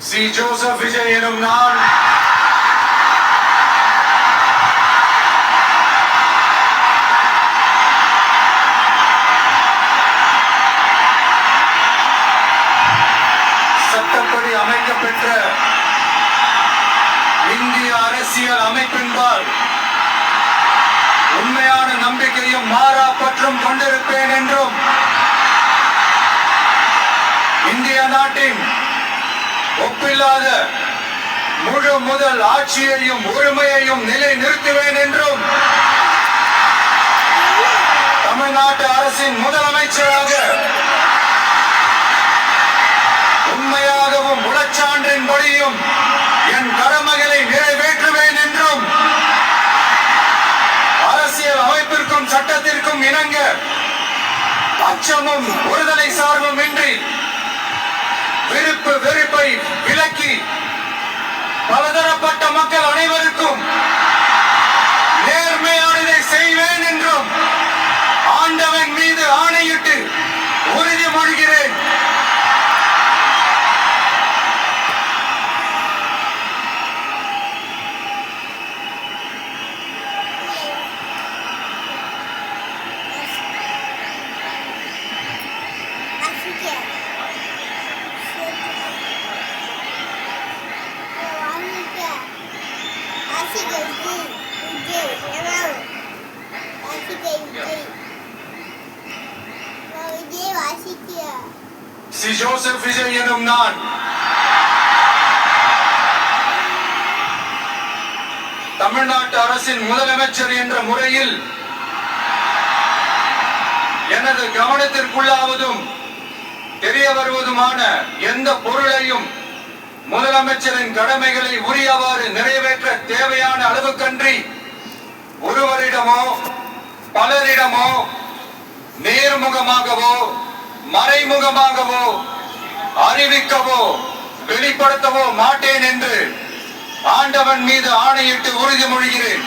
C. Joseph Vijay எனும் நான் சட்டப்படி அமைக்கப்பெற்ற இந்திய அரசியல் அமைப்பின்பால் உண்மையான நம்பிக்கையும் மாறா பற்றும் கொண்டிருப்பேன் என்றும் இந்திய நாட்டின் ஒப்பில்லாத முழு முதல் ஆட்சியையும் உரிமையையும் நிலை நிறுத்துவேன் என்றும் தமிழ்நாட்டு அரசின் முதலமைச்சராக உண்மையாகவும் உளச்சான்றின்படியும் என் கடமைகளை நிறைவேற்றுவேன் என்றும் அரசியல் அமைப்பிற்கும் சட்டத்திற்கும் இணங்க அச்சமும் ஒருதலை சார்பும் இன்றி விருப்பு வெறுப்பை விலக்கி பலதரப்பட்ட மக்கள் அனைவருக்கும் நேர்மையானதை செய்வேன் என்றும் ஆண்டவன் மீது ஆணையிட்டு உறுதிமொழிகிறேன். சி. ஜோசப் விஜய் எனும் நான் தமிழ்நாட்டு அரசின் முதலமைச்சர் என்ற முறையில் எனது கவனத்திற்குள்ளாவதும் தெரிய வருவதுமான எந்த பொருளையும் முதலமைச்சரின் கடமைகளை உரியவாறு நிறைவேற்ற தேவையான அளவுக்கன்றி ஒருவரிடமோ பலரிடமோ நேர்முகமாகவோ மறைமுகமாகவோ அறிவிக்கவோ வெளிப்படுத்தவோ மாட்டேன் என்று ஆண்டவன் மீது ஆணையிட்டு உறுதிமொழிகிறேன்.